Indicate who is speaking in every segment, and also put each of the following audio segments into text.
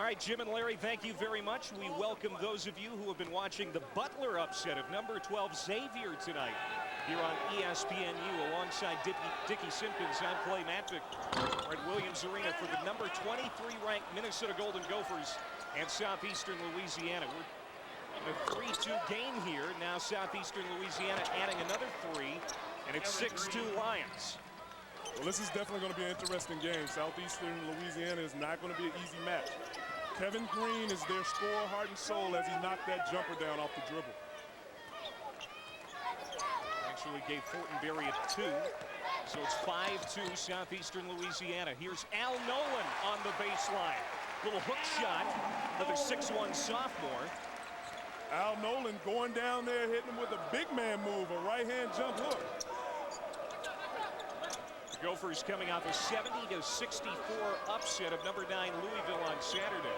Speaker 1: right, Jim and Larry, thank you very much. We welcome those of you who have been watching the Butler upset of number 12 Xavier tonight here on ESPNU alongside Dickie Simpkins. I'm Clay Matvick. We're at Williams Arena for the number 23 ranked Minnesota Golden Gophers and Southeastern Louisiana. We're in a 3-2 game here. Now Southeastern Louisiana adding another 3, and it's 6-2 Lions.
Speaker 2: Well, this is definitely going to be an interesting game. Southeastern Louisiana is not going to be an easy match. Kevin Green is their scorer, heart and soul, as he knocked that jumper down off the dribble.
Speaker 1: Actually gave Fortenberry a 2, so it's 5-2 Southeastern Louisiana. Here's Al Nolan on the baseline. Little hook shot, another 6'1" sophomore.
Speaker 2: Al Nolan going down there, hitting him with a big man move, a right-hand jump hook.
Speaker 1: The Gophers coming off a 70-64 upset of number 9 Louisville on Saturday.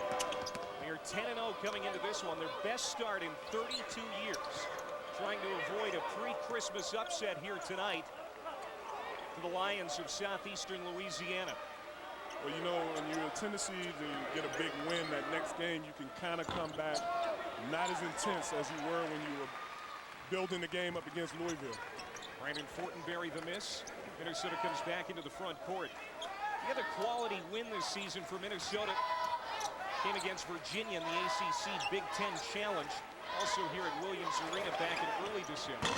Speaker 1: They are 10-0 coming into this one, their best start in 32 years. Trying to avoid a pre-Christmas upset here tonight for the Lions of Southeastern Louisiana.
Speaker 2: Well, you know, when you're a tendency to get a big win, that next game you can kind of come back not as intense as you were when you were building the game up against Louisville.
Speaker 1: Brandon Fortenberry the miss. Minnesota comes back into the front court. The other quality win this season for Minnesota came against Virginia in the ACC Big Ten Challenge. Also here at Williams Arena back in early December.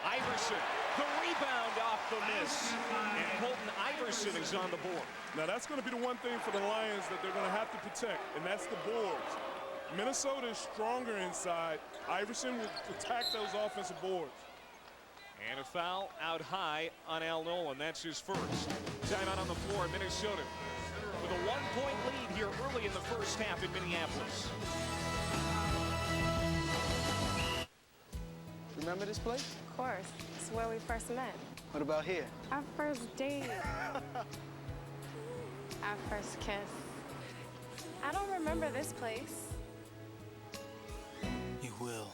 Speaker 1: Iverson, the rebound off the miss. And Colton Iverson is on the board.
Speaker 2: Now that's going to be the one thing for the Lions that they're going to have to protect, and that's the boards. Minnesota is stronger inside. Iverson will attack those offensive boards.
Speaker 1: And a foul out high on Al Nolan. That's his first. Timeout on the floor, Minnesota with a 1-point lead here early in the first half in Minneapolis.
Speaker 3: Remember this place?
Speaker 4: Of course. It's where we first met.
Speaker 3: What about here?
Speaker 4: Our first date. Our first kiss. I don't remember this place.
Speaker 3: You will.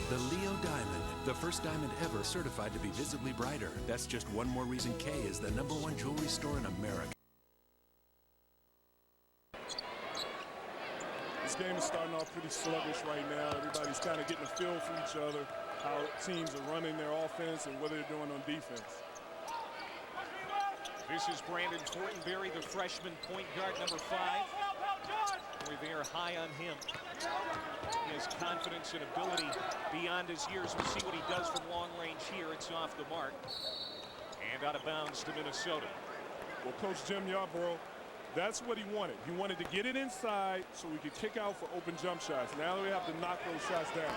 Speaker 5: The Leo Diamond, the first diamond ever certified to be visibly brighter. That's just one more reason Kay is the #1 jewelry store in America.
Speaker 2: This game is starting off pretty sluggish right now. Everybody's kind of getting a feel for each other, how teams are running their offense and what they're doing on defense.
Speaker 1: This is Brandon Fortenberry, the freshman point guard, number 5. They are high on him. He has confidence and ability beyond his years. We'll see what he does from long range here. It's off the mark. And out of bounds to Minnesota.
Speaker 2: Well, Coach Jim Yarborough, that's what he wanted. He wanted to get it inside so we could kick out for open jump shots. Now we have to knock those shots down.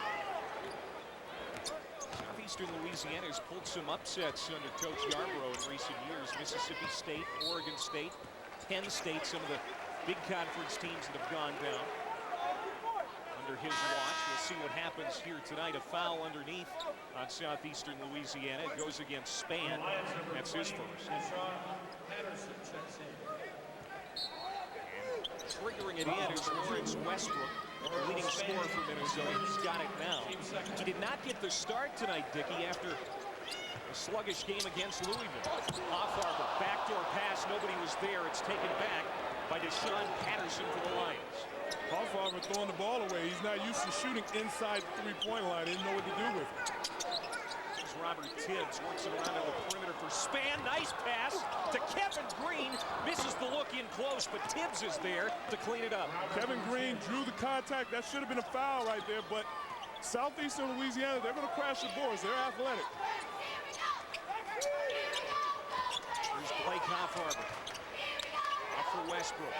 Speaker 1: Southeastern Louisiana has pulled some upsets under Coach Yarborough in recent years. Mississippi State, Oregon State, Penn State, some of the big conference teams that have gone down under his watch. We'll see what happens here tonight. A foul underneath on Southeastern Louisiana. It goes against Spann. That's his first. And triggering it in is Lawrence Westbrook, the leading scorer for Minnesota. He's got it now. He did not get the start tonight, Dickie, after a sluggish game against Louisville. Hoffarbor, backdoor pass. Nobody was there. It's taken back by Deshaun Patterson for the Lions.
Speaker 2: Hoffarbor throwing the ball away. He's not used to shooting inside the three-point line. He didn't know what to do with it.
Speaker 1: Here's Robert Tibbs, works it around on the perimeter for Spann. Nice pass to Kevin Green. Misses the look in close, but Tibbs is there to clean it up.
Speaker 2: Kevin Green drew the contact. That should have been a foul right there, but Southeastern Louisiana, they're going to crash the boards. They're athletic.
Speaker 1: Here's Blake Hoffarbor. For Westbrook.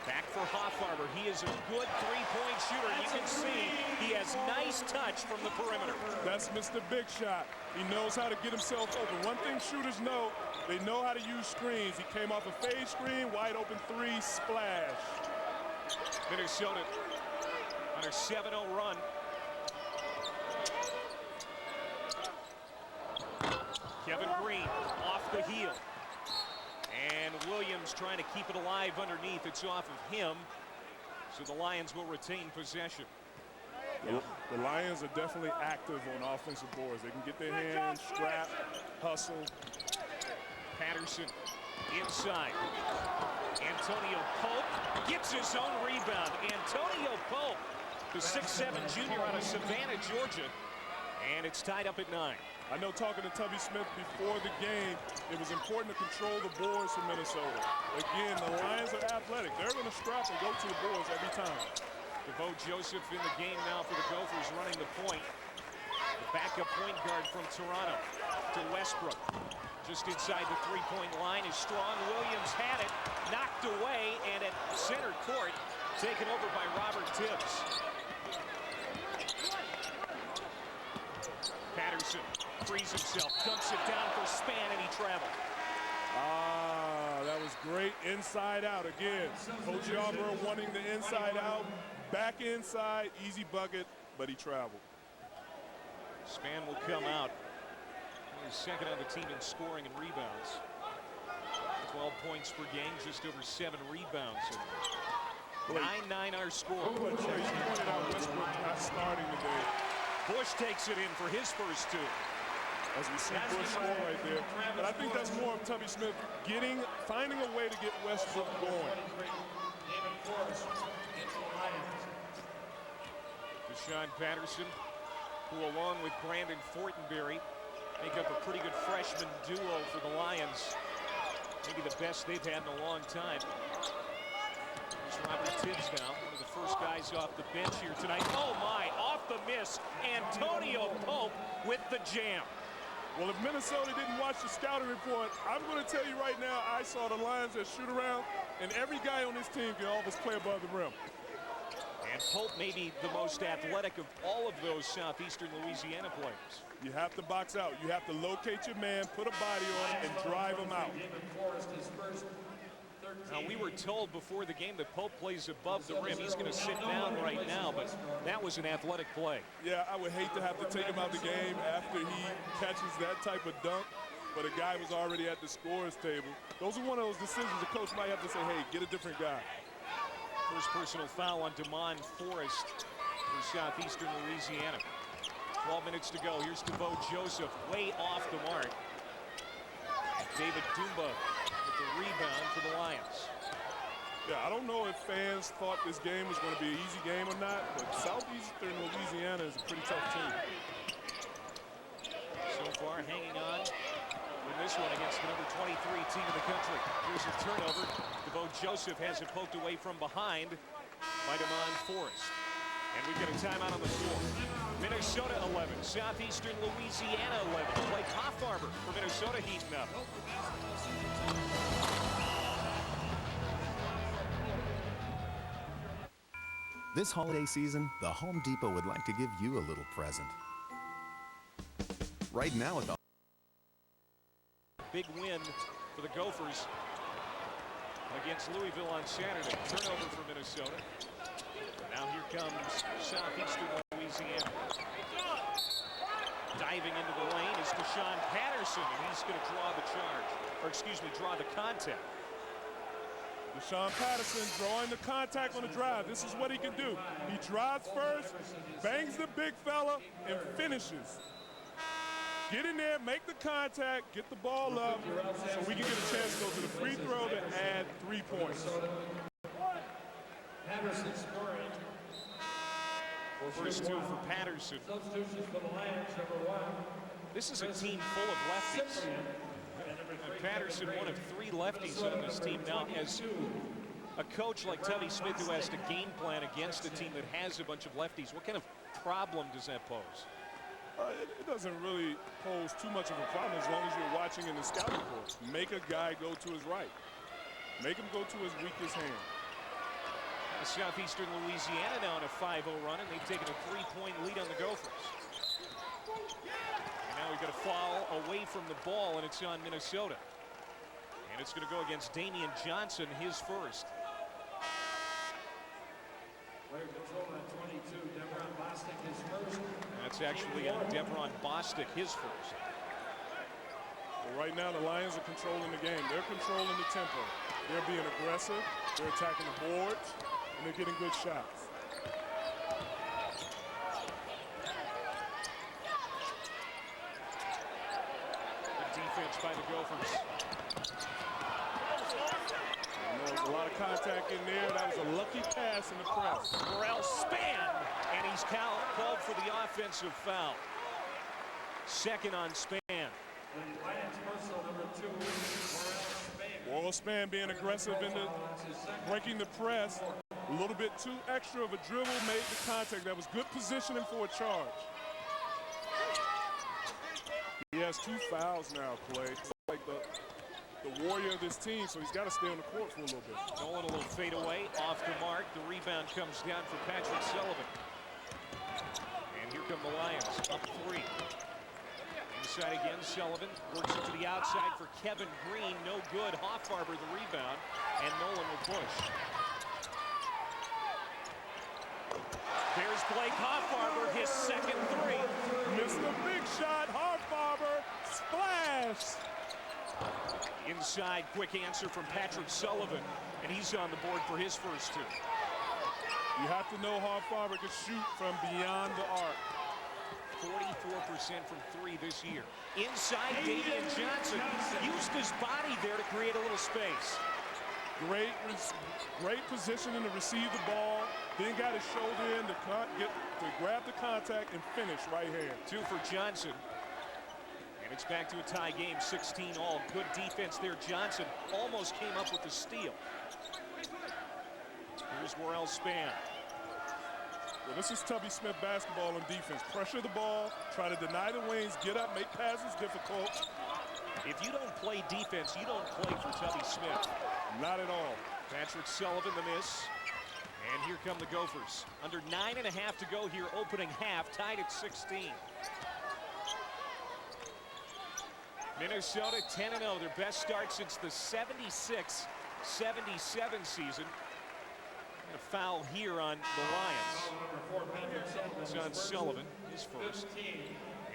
Speaker 1: Back for Hoffarbor. He is a good three-point shooter. You can see he has nice touch from the perimeter.
Speaker 2: That's Mr. Big Shot. He knows how to get himself open. One thing shooters know, they know how to use screens. He came off a fade screen, wide open 3, splash.
Speaker 1: Minnesota on a 7-0 run. Kevin Green off the heel. And Williams trying to keep it alive underneath. It's off of him. So the Lions will retain possession.
Speaker 2: The Lions are definitely active on offensive boards. They can get their hands, scrap, hustle.
Speaker 1: Patterson Inside. Antonio Pope gets his own rebound. Antonio Pope, the 6'7" junior out of Savannah, Georgia. And it's tied up at 9.
Speaker 2: I know talking to Tubby Smith before the game, it was important to control the boards for Minnesota. Again, the Lions are athletic. They're going to strap and go to the boards every time.
Speaker 1: DeVoe Joseph in the game now for the Gophers, running the point. The backup point guard from Toronto to Westbrook. Just inside the three-point line is strong. Williams had it, knocked away, and at center court, taken over by Robert Tibbs. Patterson frees himself, dumps it down for Span, and he traveled.
Speaker 2: That was great inside out again. Coach Yarborough wanting the inside out, back inside, easy bucket, but he traveled.
Speaker 1: Span will come out. He's second on the team in scoring and rebounds. 12 points per game, just over 7 rebounds. 9-9 our score.
Speaker 2: Trace pointed out Westbrook not starting today.
Speaker 1: Bush takes it in for his first 2.
Speaker 2: As we see Bush score right there. But I think that's more of Tubby Smith finding a way to get Westbrook going.
Speaker 1: Deshaun Patterson, who along with Brandon Fortenberry make up a pretty good freshman duo for the Lions. Maybe the best they've had in a long time. Here's Robert Tibbs now, one of the first guys off the bench here tonight. Oh my, off the miss, Antonio Pope with the jam.
Speaker 2: Well, if Minnesota didn't watch the scouting report, I'm going to tell you right now, I saw the Lions that shoot around, and every guy on this team can always play above the rim.
Speaker 1: And Pope may be the most athletic of all of those Southeastern Louisiana players.
Speaker 2: You have to box out. You have to locate your man, put a body on him, and drive him out.
Speaker 1: Now, we were told before the game that Pope plays above the rim. He's going to sit down right now, but that was an athletic play.
Speaker 2: Yeah, I would hate to have to take him out the game after he catches that type of dunk, but a guy was already at the scorer's table. Those are one of those decisions the coach might have to say, hey, get a different guy.
Speaker 1: First personal foul on Damon Forrest for Southeastern Louisiana. 12 minutes to go. Here's DeVoe Joseph, way off the mark. David Dumba with the rebound for the Lions.
Speaker 2: Yeah, I don't know if fans thought this game was going to be an easy game or not, but Southeastern Louisiana is a pretty tough team.
Speaker 1: So far, hanging on in this one against the number 23 team in the country. Here's a turnover. DeVoe Joseph has it poked away from behind by Damon Forrest. And we get a timeout on the floor. Minnesota 11, Southeastern Louisiana 11. Blake Hoffarber for Minnesota heating up.
Speaker 3: This holiday season, the Home Depot would like to give you a little present. Right now at the
Speaker 1: Big win for the Gophers against Louisville on Saturday. Turnover for Minnesota. Now here comes Southeastern Louisiana. Diving into the lane is Deshaun Patterson, and he's going to draw the charge, or excuse me, draw the contact.
Speaker 2: Deshaun Patterson drawing the contact on the drive. This is what he can do. He drives first, bangs the big fella, and finishes. Get in there, make the contact, get the ball up, so we can get a chance to go to the free throw to add 3 points.
Speaker 6: Patterson scoring.
Speaker 1: First 2 for Patterson.
Speaker 6: Substitutions for the Lions, number 1.
Speaker 1: This is a team full of lefties. And Patterson, one of 3 lefties on this team now. As a coach like Tubby Smith, who has to game plan against a team that has a bunch of lefties, what kind of problem does that pose?
Speaker 2: It doesn't really pose too much of a problem as long as you're watching in the scouting report. Make a guy go to his right. Make him go to his weakest hand.
Speaker 1: Southeastern Louisiana now on a 5-0 run, and they've taken a 3-point lead on the Gophers. And now we've got a foul away from the ball, and it's on Minnesota. And it's going to go against Damian Johnson, his first. That's actually on Devron Bostic, his first.
Speaker 2: Well, right now, the Lions are controlling the game. They're controlling the tempo. They're being aggressive. They're attacking the boards. And they're getting good shots.
Speaker 1: Good defense by the Gophers.
Speaker 2: There was a lot of contact in there. That was a lucky pass in the press.
Speaker 1: Burrell span, and he's called for the offensive foul. Second on Span.
Speaker 6: Lions personal number 2,
Speaker 2: Royal Span being aggressive in the breaking the press. A little bit too extra of a dribble made the contact. That was good positioning for a charge. He has 2 fouls now, Clay. He's like the warrior of this team, so he's got to stay on the court for a little bit.
Speaker 1: Nolan a little fade away, off the mark. The rebound comes down for Patrick Sullivan. And here come the Lions, up 3. Inside again, Sullivan works it to the outside for Kevin Green. No good. Hoffarber the rebound, and Nolan will push. There's Blake Hoffarber, his second 3.
Speaker 2: Missed a big shot. Hoffarber, splash.
Speaker 1: Inside, quick answer from Patrick Sullivan, and he's on the board for his first 2.
Speaker 2: You have to know Hoffarber can shoot from beyond the arc.
Speaker 1: 44% from 3 this year. Inside, Damian Johnson used his body there to create a little space.
Speaker 2: Great positioning to receive the ball. Then got his shoulder in to grab the contact and finish right hand.
Speaker 1: 2 for Johnson. And it's back to a tie game, 16 all. Good defense there. Johnson almost came up with the steal. Here's Worrell Span.
Speaker 2: Well, this is Tubby Smith basketball on defense. Pressure the ball, try to deny the wings, get up, make passes difficult.
Speaker 1: If you don't play defense, you don't play for Tubby Smith.
Speaker 2: Not at all.
Speaker 1: Patrick Sullivan the miss. And here come the Gophers. Under 9.5 to go here, opening half, tied at 16. Minnesota 10-0, their best start since the 76-77 season. And a foul here on the Lions. It's on Sullivan, his first.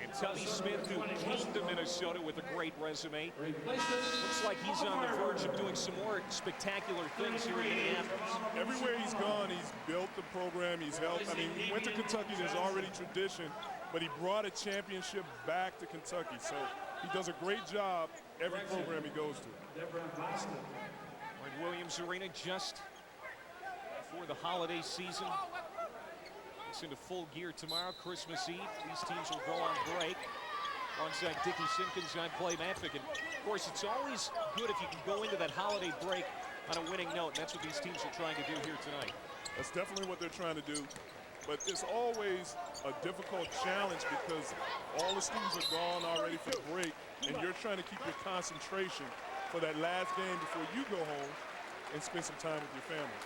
Speaker 1: And Tubby Smith, who came to Minnesota with a great resume. Looks like he's on the verge of doing some more spectacular things here in Minneapolis.
Speaker 2: Everywhere he's gone, he's built the program, he's helped. I mean, he went to Kentucky, there's already tradition, but he brought a championship back to Kentucky. So he does a great job every program he goes to.
Speaker 1: We're in Williams Arena just before the holiday season. It's into full gear tomorrow, Christmas Eve. These teams will go on break. Alongside Dickie Simpkins, I'm Clay Matvick. And of course, it's always good if you can go into that holiday break on a winning note. And that's what these teams are trying to do here tonight.
Speaker 2: That's definitely what they're trying to do. But it's always a difficult challenge because all the students are gone already for the break, and you're trying to keep your concentration for that last game before you go home and spend some time with your family.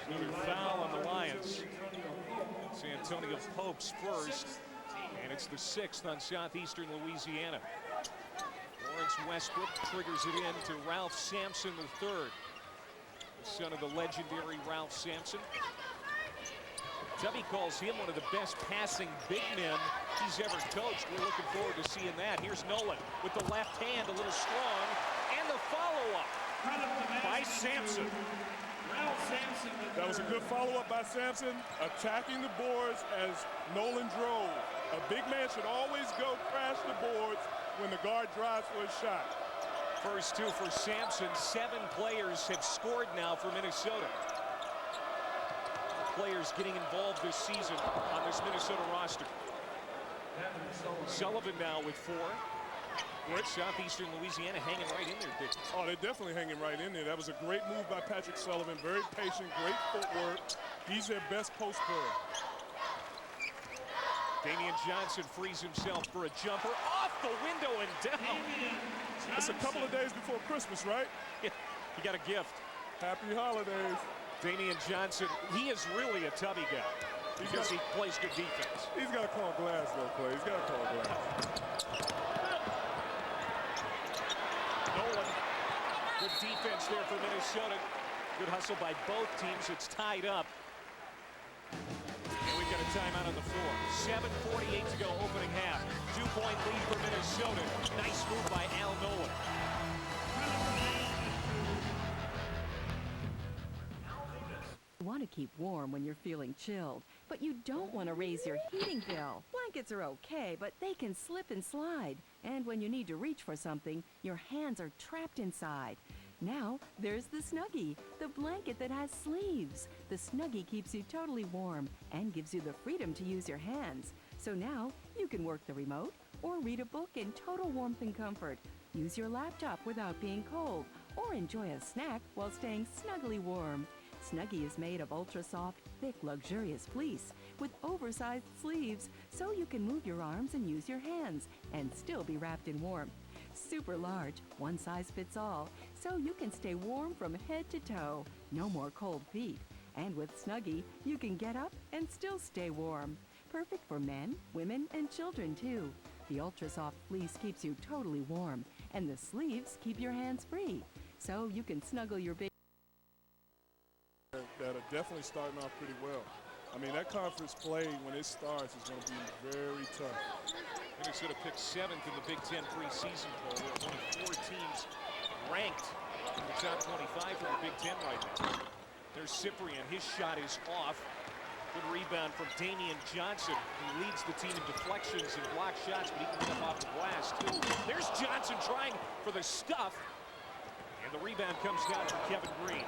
Speaker 1: Another foul on the Lions. It's Antonio Pope's first, and it's the 6th on Southeastern Louisiana. Lawrence Westbrook triggers it in to Ralph Sampson III, the son of the legendary Ralph Sampson. Tubby calls him one of the best passing big men he's ever coached. We're looking forward to seeing that. Here's Nolan with the left hand, a little strong, and the follow-up by Sampson.
Speaker 2: That was a good follow-up by Sampson, attacking the boards as Nolan drove. A big man should always go crash the boards when the guard drives for a shot.
Speaker 1: First 2 for Sampson. 7 players have scored now for Minnesota. Players getting involved this season on this Minnesota roster. Sullivan now with 4. Southeastern Louisiana hanging right in there, Dick.
Speaker 2: Oh, they're definitely hanging right in there. That was a great move by Patrick Sullivan. Very patient, great footwork. He's their best post player.
Speaker 1: Damian Johnson frees himself for a jumper off the window and down.
Speaker 2: It's a couple of days before Christmas, right?
Speaker 1: Yeah, he got a gift.
Speaker 2: Happy holidays.
Speaker 1: Damian Johnson, he is really a Tubby guy because he plays good defense.
Speaker 2: He's got to call glass, though, Clay. He's got to call glass.
Speaker 1: Nolan, good defense there for Minnesota. Good hustle by both teams. It's tied up. And we've got a timeout on the floor. 7:48 to go, opening half. 2-point lead for Minnesota. Nice move by Al Nolan.
Speaker 7: want to keep warm when you're feeling chilled, but you don't want to raise your heating bill. Blankets are okay, but they can slip and slide. And when you need to reach for something, your hands are trapped inside. Now, there's the Snuggie, the blanket that has sleeves. The Snuggie keeps you totally warm and gives you the freedom to use your hands. So now, you can work the remote or read a book in total warmth and comfort. Use your laptop without being cold, or enjoy a snack while staying snugly warm. Snuggie is made of ultra-soft, thick, luxurious fleece with oversized sleeves, so you can move your arms and use your hands and still be wrapped in warmth. Super large, one size fits all, so you can stay warm from head to toe. No more cold feet. And with Snuggie, you can get up and still stay warm. Perfect for men, women, and children, too. The ultra-soft fleece keeps you totally warm, and the sleeves keep your hands free, so you can snuggle your baby.
Speaker 2: That are definitely starting off pretty well. I mean, that conference play, when it starts, is going to be very tough.
Speaker 1: Minnesota picked 7th in the Big Ten preseason poll. They're one of 4 teams ranked in the top 25 for the Big Ten right now. There's Cyprian. His shot is off. Good rebound from Damian Johnson, who leads the team in deflections and block shots, but he can come off the glass, too. There's Johnson trying for the stuff, and the rebound comes down for Kevin Green.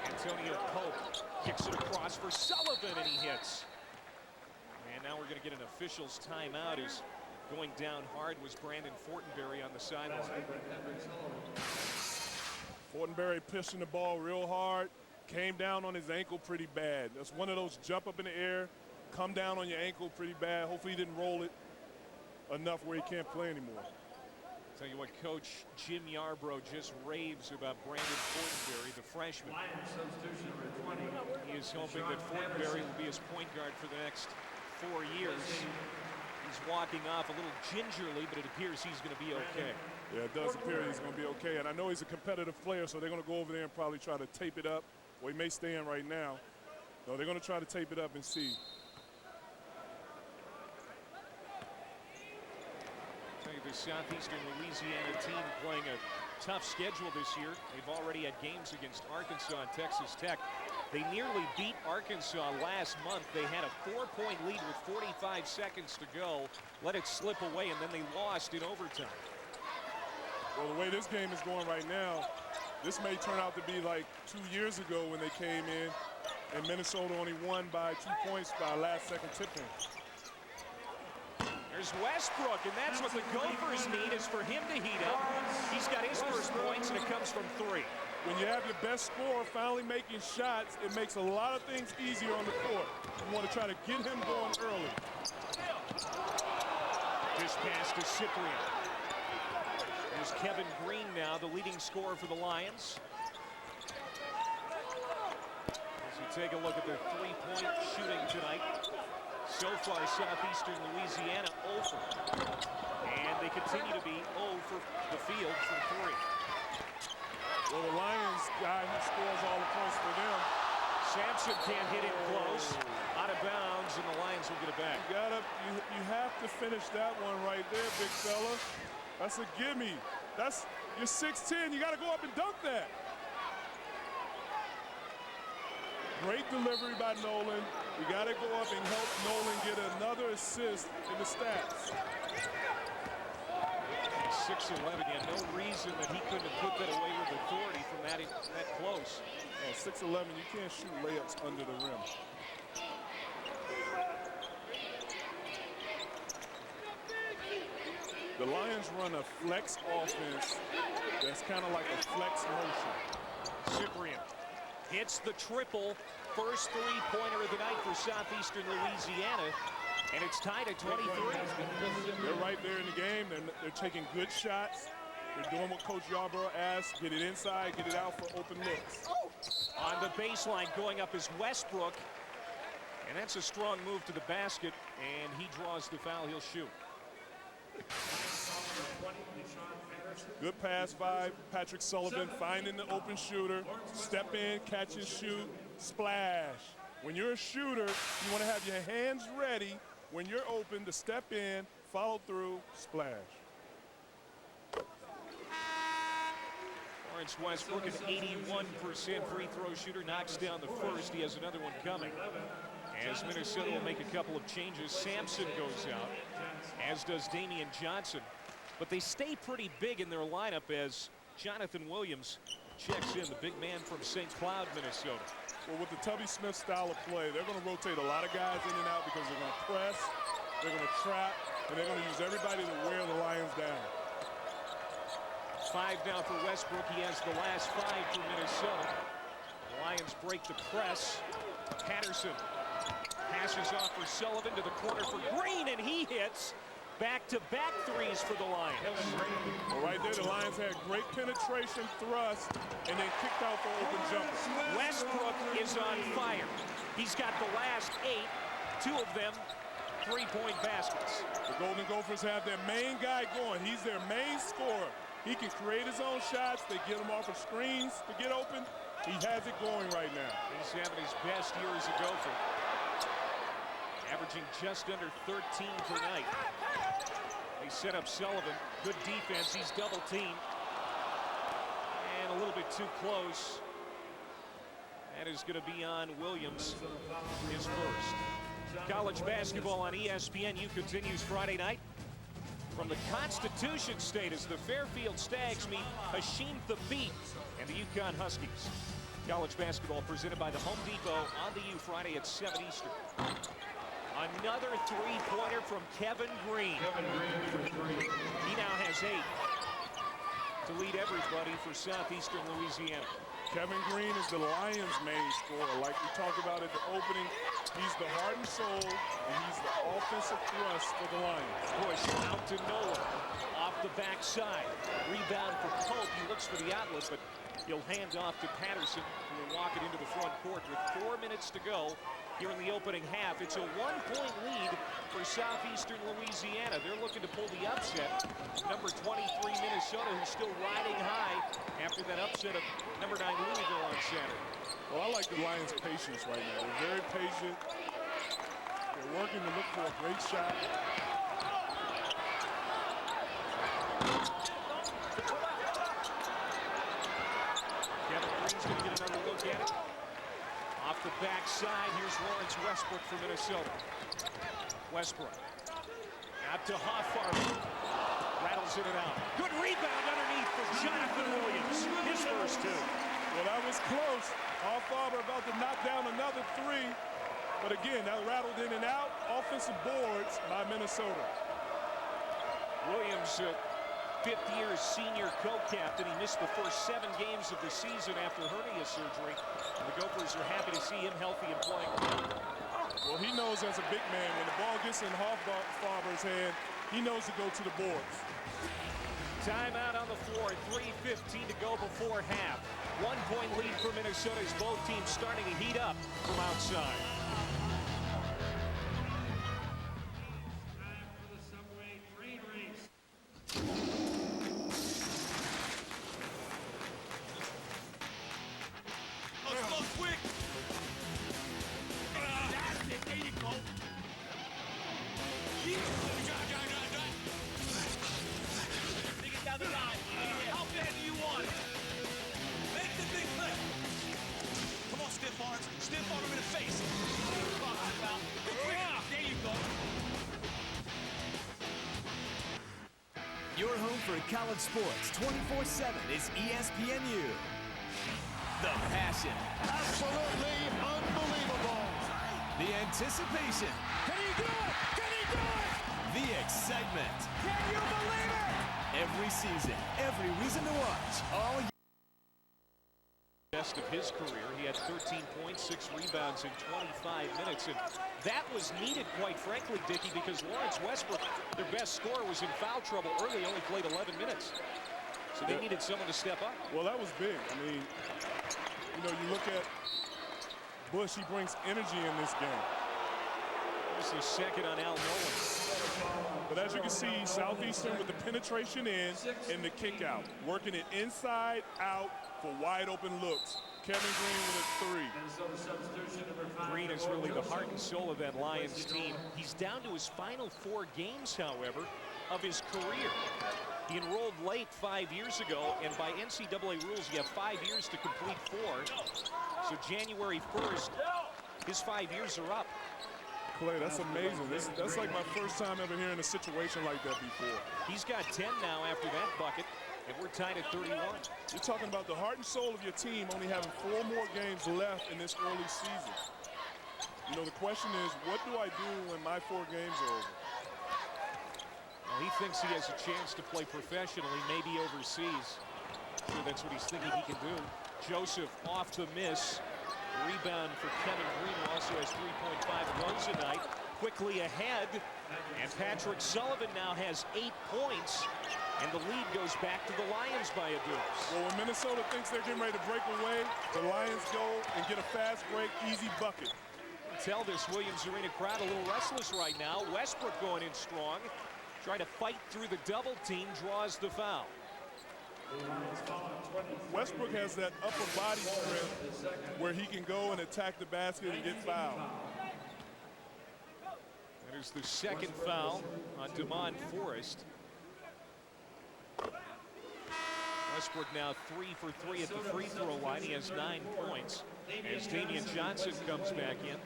Speaker 1: Antonio Pope kicks it across for Sullivan, and he hits. And now we're going to get an official's timeout. As going down hard was Brandon Fortenberry on the sideline.
Speaker 2: Fortenberry pushing the ball real hard, came down on his ankle pretty bad. That's one of those jump up in the air, come down on your ankle pretty bad. Hopefully he didn't roll it enough where he can't play anymore.
Speaker 1: Tell you what, Coach Jim Yarbrough just raves about Brandon Fortenberry, the freshman. He is hoping that Fortenberry will be his point guard for the next 4 years. He's walking off a little gingerly, but it appears he's going to be okay.
Speaker 2: Yeah, it does appear he's going to be okay. And I know he's a competitive player, so they're going to go over there and probably try to tape it up. Well, he may stay in right now. No, they're going to try to tape it up and see.
Speaker 1: The Southeastern Louisiana team playing a tough schedule this year. They've already had games against Arkansas and Texas Tech. They nearly beat Arkansas last month. They had a 4-point lead with 45 seconds to go, let it slip away, and then they lost in overtime.
Speaker 2: Well, the way this game is going right now, this may turn out to be like 2 years ago when they came in and Minnesota only won by 2 points by a last-second tip-in.
Speaker 1: There's Westbrook, and that's what the Gophers need, is for him to heat up. He's got his first points, and it comes from 3.
Speaker 2: When you have your best scorer finally making shots, it makes a lot of things easier on the court. You want to try to get him going early.
Speaker 1: This pass to Cyprian. There's Kevin Green now, the leading scorer for the Lions. As we take a look at their 3-point shooting tonight. So far, Southeastern Louisiana 0 for. And they continue to be 0 for the field from 3.
Speaker 2: Well, the Lions guy who scores all the points for them.
Speaker 1: Sampson can't hit it close. Out of bounds, and the Lions will get it back.
Speaker 2: You have to finish that one right there, big fella. That's a gimme. You're 6'10". You got to go up and dunk that. Great delivery by Nolan. You got to go up and help Nolan get another assist in the stats.
Speaker 1: 6'11", he had no reason that he couldn't have put that away with authority from that close.
Speaker 2: Oh, 6'11", you can't shoot layups under the rim. The Lions run a flex offense that's kind of like a flex motion.
Speaker 1: Cyprian hits the triple. First 3-pointer of the night for Southeastern Louisiana, and it's tied at 23.
Speaker 2: They're right there in the game. They're taking good shots. They're doing what Coach Yarbrough asked. Get it inside, get it out for open looks.
Speaker 1: On the baseline going up is Westbrook, and that's a strong move to the basket, and he draws the foul. He'll shoot.
Speaker 2: Good pass by Patrick Sullivan, finding the open shooter. Step in, catch and shoot, splash. When you're a shooter, you want to have your hands ready when you're open to step in, follow through, splash.
Speaker 1: Lawrence Westbrook, an 81% free throw shooter, knocks down the first. He has another one coming. As Minnesota will make a couple of changes, Sampson goes out, as does Damian Johnson. But they stay pretty big in their lineup as Jonathan Williams checks in, the big man from St. Cloud, Minnesota.
Speaker 2: Well, with the Tubby Smith style of play, they're going to rotate a lot of guys in and out because they're going to press, they're going to trap, and they're going to use everybody to wear the Lions down.
Speaker 1: 5 now for Westbrook. He has the last 5 for Minnesota. The Lions break the press. Patterson passes off for Sullivan to the corner for Green, and he hits. Back-to-back threes for the Lions.
Speaker 2: Well, right there, the Lions had great penetration, thrust, and then kicked out for open jumpers.
Speaker 1: Westbrook is on fire. He's got the last 8, 2 of them three-point baskets.
Speaker 2: The Golden Gophers have their main guy going. He's their main scorer. He can create his own shots. They get him off of screens to get open. He has it going right now.
Speaker 1: He's having his best year as a Gopher. Averaging just under 13 per night. They set up Sullivan. Good defense. He's double teamed. And a little bit too close. That is going to be on Williams, his first. College basketball on ESPNU continues Friday night. From the Constitution State as the Fairfield Stags meet Hashim Thabit and the UConn Huskies. College basketball presented by the Home Depot on the U Friday at 7 Eastern. Another three-pointer from Kevin Green. He now has 8 to lead everybody for Southeastern Louisiana.
Speaker 2: Kevin Green is the Lions' main scorer. Like we talked about at the opening, he's the heart and soul, and he's the offensive thrust for the Lions.
Speaker 1: Push out to Nolan. Off the backside. Rebound for Pope. He looks for the outlet, but he'll hand off to Patterson, who will walk it into the front court with 4 minutes to go. Here in the opening half, it's a 1-point lead for Southeastern Louisiana. They're looking to pull the upset. Number 23 Minnesota, who's still riding high after that upset of number 9 Louisville on Saturday.
Speaker 2: Well, I like the Lions' patience right now. They're very patient. They're working to look for a great shot.
Speaker 1: Kevin Green's going to get another look at it. Off the backside, here's Lawrence Westbrook for Minnesota. Westbrook out to Hoffarber. Rattles in and out. Good rebound underneath for Jonathan Williams. His first 2.
Speaker 2: Well, that was close. Hoffarber about to knock down another 3. But again, that rattled in and out. Offensive boards by Minnesota.
Speaker 1: Williams, fifth-year senior co-captain. He missed the first 7 games of the season after hernia surgery. And the Gophers are happy to see him healthy and playing.
Speaker 2: Well, he knows as a big man, when the ball gets in Hoffarber's hand, he knows to go to the boards.
Speaker 1: Timeout on the floor. 3:15 to go before half. 1-point lead for Minnesota as both teams starting to heat up from outside.
Speaker 8: Your home for college sports 24/7 is ESPNU. The passion. Absolutely unbelievable. The anticipation. Can he do it? Can he do it? The excitement. Can you believe it? Every season, every reason to watch. All
Speaker 1: Best of his career. He had 13 points, 6 rebounds in 25 minutes. And that was needed, quite frankly, Dickie, because Lawrence Westbrook, their best scorer, was in foul trouble early, only played 11 minutes. So they needed someone to step up.
Speaker 2: Well, that was big. I mean, you know, you look at Bush, he brings energy in this game.
Speaker 1: This is second on Al Nolan.
Speaker 2: But as you can see, Southeastern with the penetration in and the kick out. Working it inside, out for wide open looks. Kevin Green with a 3.
Speaker 1: Green is really the heart and soul of that Lions team. He's down to his final 4 games, however. of his career. He enrolled late 5 years ago, and by NCAA rules, you have 5 years to complete 4. So January 1st, his 5 years are up.
Speaker 2: Clay, that's amazing. That's like my first time ever hearing a situation like that before.
Speaker 1: He's got 10 now after that bucket, and we're tied at 31.
Speaker 2: You're talking about the heart and soul of your team only having 4 more games left in this early season. You know, the question is, what do I do when my 4 games are over?
Speaker 1: Well, he thinks he has a chance to play professionally, maybe overseas. I'm sure that's what he's thinking he can do. Joseph off the miss. Rebound for Kevin Green, who also has 3.5 of those tonight. Quickly ahead, and Patrick Sullivan now has 8 points, and the lead goes back to the Lions by a deuce.
Speaker 2: Well, when Minnesota thinks they're getting ready to break away, the Lions go and get a fast break, easy bucket.
Speaker 1: Tell this Williams Arena crowd a little restless right now. Westbrook going in strong, trying to fight through the double team, draws the foul.
Speaker 2: Westbrook has that upper body strength where he can go and attack the basket and get fouled.
Speaker 1: That is the second foul on Damon Forrest. Westbrook now 3 for 3 at the free throw line. He has 9 points. As Damian Johnson comes back in,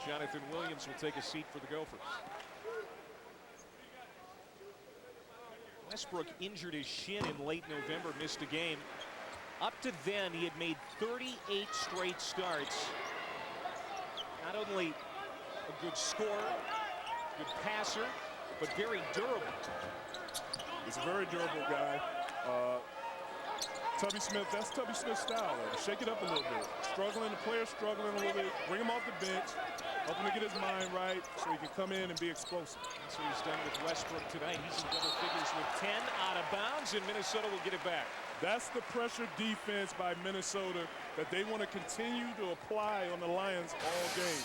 Speaker 1: Jonathan Williams will take a seat for the Gophers. Westbrook injured his shin in late November, missed a game. Up to then, he had made 38 straight starts. Not only a good scorer, good passer, but very durable.
Speaker 2: He's a very durable guy. Tubby Smith, that's Tubby Smith's style. Shake it up a little bit. Struggling, the player's struggling a little bit. Bring him off the bench. Help him to get his mind right so he can come in and be explosive.
Speaker 1: That's what he's done with Westbrook tonight. He's in double figures with 10 out of bounds, and Minnesota will get it back.
Speaker 2: That's the pressure defense by Minnesota that they want to continue to apply on the Lions all game.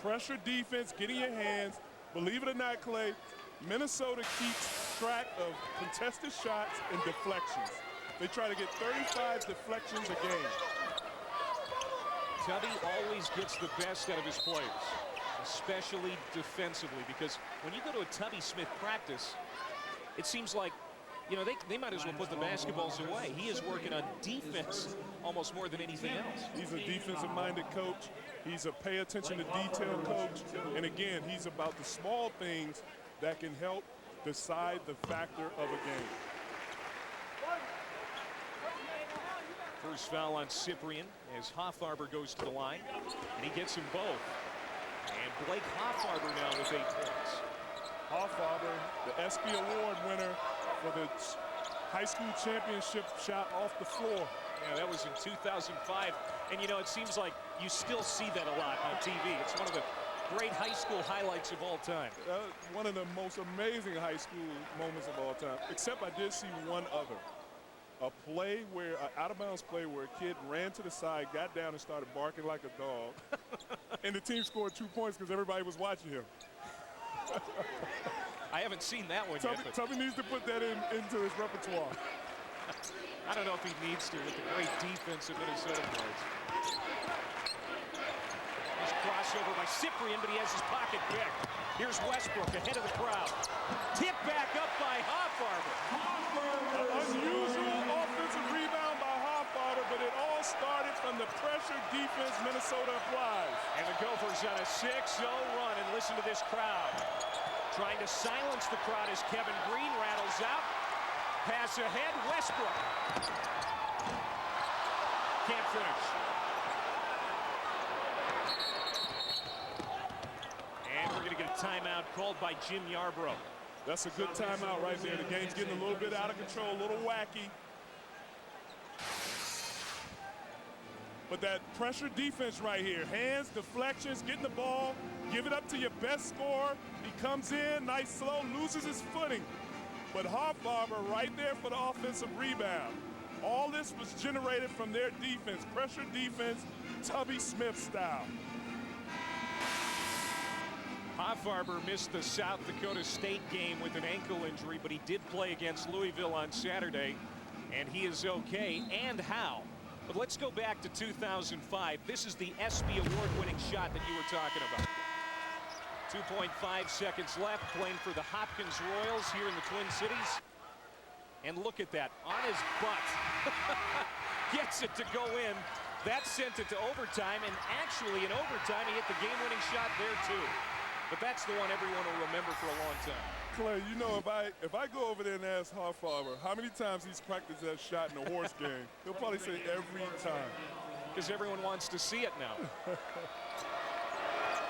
Speaker 2: Pressure defense, getting your hands. Believe it or not, Clay, Minnesota keeps track of contested shots and deflections. They try to get 35 deflections a game.
Speaker 1: Tubby always gets the best out of his players, especially defensively, because when you go to a Tubby Smith practice, it seems like, you know, they might as well put the basketballs away. He is working on defense almost more than anything else.
Speaker 2: He's a defensive-minded coach. He's a pay-attention to detail coach. And again, he's about the small things that can help decide the factor of a game.
Speaker 1: First foul on Cyprian as Hoffarber goes to the line, and he gets them both. And Blake Hoffarber now with 8 points.
Speaker 2: Hoffarber, the ESPY Award winner for the high school championship shot off the floor.
Speaker 1: Yeah, that was in 2005. And, you know, it seems like you still see that a lot on TV. It's one of the great high school highlights of all time.
Speaker 2: One of the most amazing high school moments of all time, except I did see one other. A play where, an out-of-bounds play where a kid ran to the side, got down and started barking like a dog. And the team scored 2 points because everybody was watching him.
Speaker 1: I haven't seen that one yet.
Speaker 2: Tubby needs to put that into his repertoire.
Speaker 1: I don't know if he needs to with the great defense that Minnesota plays. Nice crossover by Cyprian, but he has his pocket picked. Here's Westbrook ahead of the crowd. Tip back up by Hoffarber.
Speaker 2: An unusual offensive rebound by Hoffarber, but it all started from the pressure defense Minnesota applies.
Speaker 1: And the Gophers on a 6-0 run, and listen to this crowd. Trying to silence the crowd as Kevin Green rattles out. Pass ahead, Westbrook. Can't finish. And we're going to get a timeout called by Jim Yarbrough.
Speaker 2: That's a good timeout right there. The game's getting a little bit out of control, a little wacky. But that pressure defense right here, hands, deflections, getting the ball, give it up to your best scorer. He comes in, nice slow, loses his footing. But Hoffarber right there for the offensive rebound. All this was generated from their defense, pressure defense, Tubby Smith style.
Speaker 1: Hoffarber missed the South Dakota State game with an ankle injury, but he did play against Louisville on Saturday, and he is okay. And how? But let's go back to 2005. This is the ESPY award-winning shot that you were talking about. 2.5 seconds left, playing for the Hopkins Royals here in the Twin Cities. And look at that, on his butt. Gets it to go in. That sent it to overtime, and actually in overtime, he hit the game-winning shot there too. But that's the one everyone will remember for a long time.
Speaker 2: Clay, you know, if I go over there and ask Hoffarber how many times he's practiced that shot in a horse game, he'll probably say every time.
Speaker 1: Because everyone wants to see it now.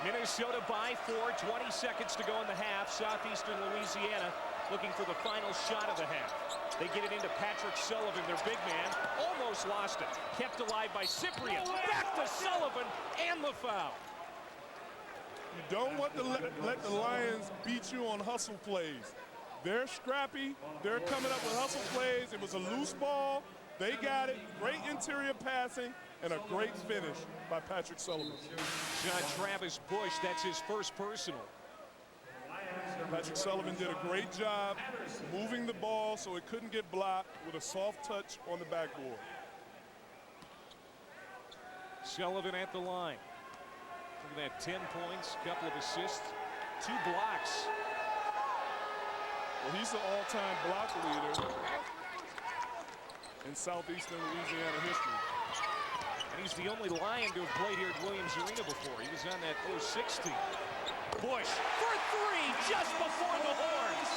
Speaker 1: Minnesota by 4, 20 seconds to go in the half. Southeastern Louisiana looking for the final shot of the half. They get it into Patrick Sullivan, their big man. Almost lost it. Kept alive by Cyprian. Back to Sullivan and the foul.
Speaker 2: You don't want to let the Lions beat you on hustle plays. They're scrappy. They're coming up with hustle plays. It was a loose ball. They got it. Great interior passing and a great finish by Patrick Sullivan.
Speaker 1: John Travis Bush, that's his first personal.
Speaker 2: Patrick Sullivan did a great job moving the ball so it couldn't get blocked with a soft touch on the backboard.
Speaker 1: Sullivan at the line. Look at that, 10 points, couple of assists, 2 blocks.
Speaker 2: Well, he's the all-time block leader in Southeastern Louisiana history.
Speaker 1: And he's the only Lion to have played here at Williams Arena before. He was on that 06 team. Bush for 3 just before the horns.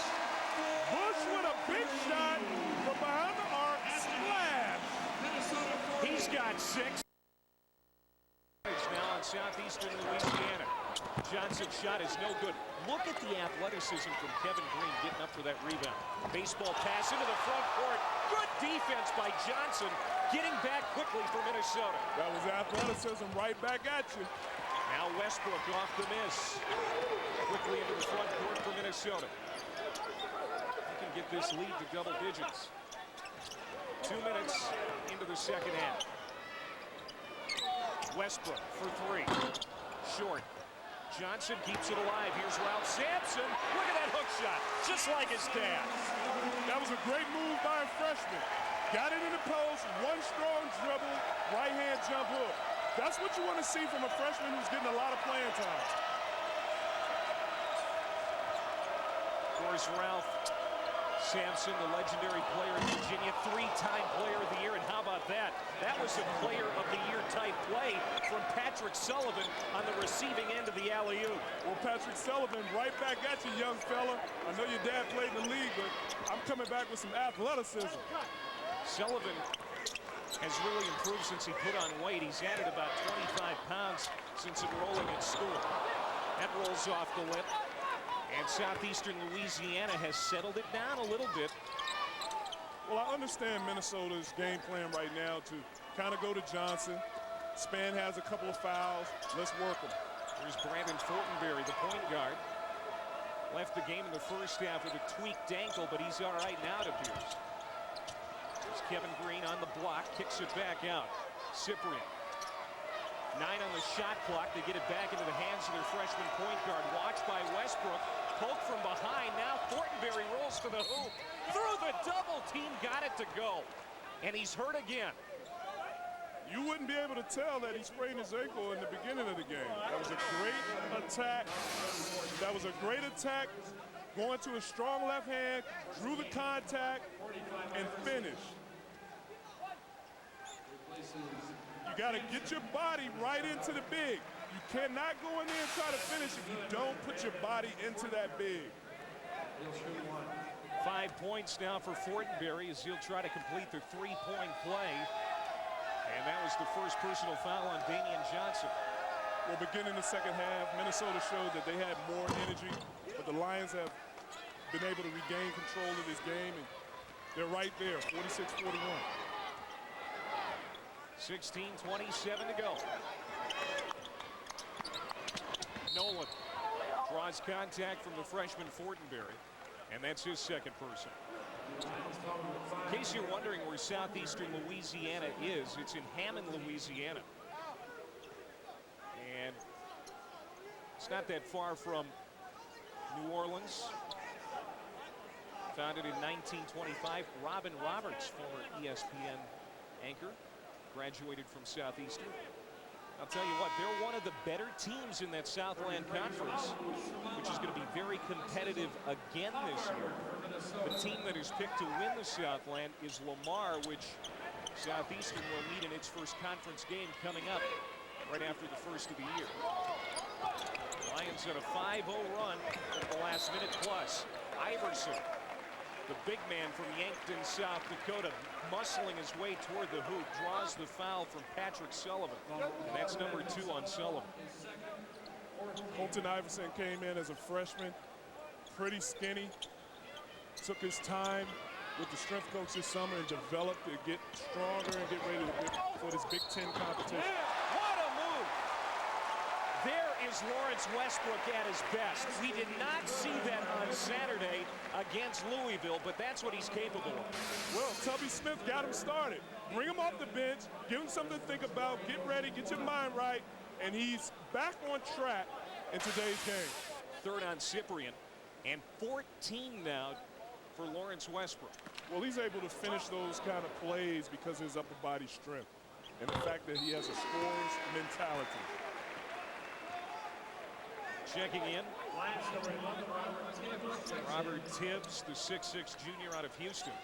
Speaker 2: Bush with a big shot from behind the arc, splash.
Speaker 1: He's got 6. Now on Southeastern Louisiana. Johnson's shot is no good. Look at the athleticism from Kevin Green getting up for that rebound. Baseball pass into the front court. Good defense by Johnson, getting back quickly for Minnesota.
Speaker 2: That was athleticism right back at you.
Speaker 1: Now Westbrook off the miss. Quickly into the front court for Minnesota. He can get this lead to double digits. 2 minutes into the second half. Westbrook for 3. Short. Johnson keeps it alive. Here's Ralph Sampson. Look at that hook shot, just like his dad.
Speaker 2: That was a great move by a freshman. Got it in the post, one strong dribble, right-hand jump hook. That's what you want to see from a freshman who's getting a lot of playing time.
Speaker 1: Of course, Ralph Sampson, the legendary player in Virginia, 3-time player of the year. And how about that? That was a player of the year type play from Patrick Sullivan on the receiving end of the alley-oop.
Speaker 2: Well, Patrick Sullivan, right back at you, young fella. I know your dad played in the league, but I'm coming back with some athleticism.
Speaker 1: Sullivan has really improved since he put on weight. He's added about 25 pounds since enrolling in school. That rolls off the lip. And Southeastern Louisiana has settled it down a little bit.
Speaker 2: Well, I understand Minnesota's game plan right now to kind of go to Johnson. Spann has a couple of fouls. Let's work them.
Speaker 1: Here's Brandon Fortenberry, the point guard. Left the game in the first half with a tweaked ankle, but he's all right now, it appears. There's Kevin Green on the block, kicks it back out. Cyprian. 9 on the shot clock. They get it back into the hands of their freshman point guard. Watched by Westbrook. Poke from behind. Now Fortenberry rolls to the hoop. Through the double. Team got it to go. And he's hurt again.
Speaker 2: You wouldn't be able to tell that he sprained his ankle in the beginning of the game. That was a great attack. That was a great attack. Going to a strong left hand. Drew the contact and finished. You got to get your body right into the big. You cannot go in there and try to finish if you don't put your body into that big.
Speaker 1: 5 points now for Fortenberry as he'll try to complete the 3-point play. And that was the first personal foul on Damian Johnson.
Speaker 2: Well, beginning the second half, Minnesota showed that they had more energy, but the Lions have been able to regain control of this game, and they're right there, 46-41.
Speaker 1: 16:27 to go. Nolan draws contact from the freshman Fortenberry, and that's his second person. In case you're wondering where Southeastern Louisiana is, it's in Hammond, Louisiana. And it's not that far from New Orleans. Founded in 1925. Robin Roberts, former ESPN anchor, graduated from Southeastern. I'll tell you what, they're one of the better teams in that Southland Conference, which is going to be very competitive again this year. The team that is picked to win the Southland is Lamar, which Southeastern will meet in its first conference game coming up right after the first of the year. Lions on a 5-0 run at the last minute plus. Iverson, the big man from Yankton, South Dakota, muscling his way toward the hoop, draws the foul from Patrick Sullivan. And that's number 2 on Sullivan.
Speaker 2: Colton Iverson came in as a freshman, pretty skinny, took his time with the strength coach this summer and developed to get stronger and get ready for this Big Ten competition.
Speaker 1: What a move! There is Lawrence Westbrook at his best. We did not see that on Saturday against Louisville, but that's what he's capable of.
Speaker 2: Well, Tubby Smith got him started. Bring him off the bench, give him something to think about, get ready, get your mind right, and he's back on track in today's game.
Speaker 1: Third on Cyprian, and 14 now for Lawrence Westbrook.
Speaker 2: Well, he's able to finish those kind of plays because of his upper body strength and the fact that he has a scorer's mentality.
Speaker 1: Checking in, Robert Tibbs, the 6'6" junior out of Houston.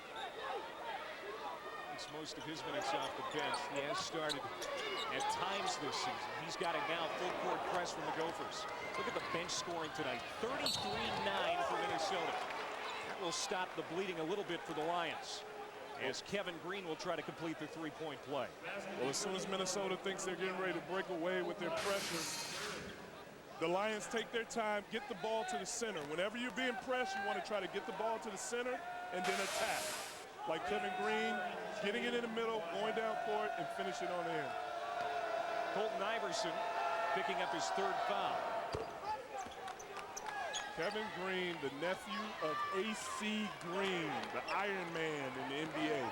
Speaker 1: It's most of his minutes off the bench. He has started at times this season. He's got it now, full court press from the Gophers. Look at the bench scoring tonight, 33-9 for Minnesota. That will stop the bleeding a little bit for the Lions, as Kevin Green will try to complete the three-point play.
Speaker 2: Well, as soon as Minnesota thinks they're getting ready to break away with their pressure, the Lions take their time, get the ball to the center. Whenever you're being pressed, you want to try to get the ball to the center and then attack. Like Kevin Green, getting it in the middle, going down court, and finishing on in.
Speaker 1: Colton Iverson picking up his third foul.
Speaker 2: Kevin Green, the nephew of A.C. Green, the Iron Man in the NBA.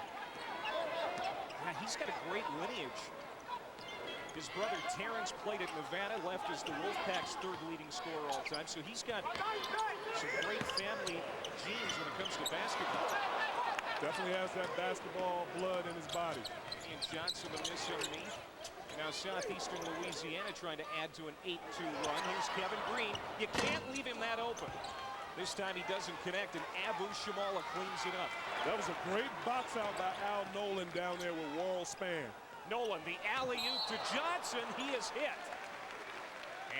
Speaker 1: Yeah, he's got a great lineage. His brother Terrence played at Nevada, left as the Wolfpack's third leading scorer all time. So he's got some great family genes when it comes to basketball.
Speaker 2: Definitely has that basketball blood in his body.
Speaker 1: And Johnson the miss underneath. Now Southeastern Louisiana trying to add to an 8-2 run. Here's Kevin Green. You can't leave him that open. This time he doesn't connect, and Abu Shamala cleans it up.
Speaker 2: That was a great box out by Al Nolan down there with Worrell Spann.
Speaker 1: Nolan, the alley-oop to Johnson. He is hit.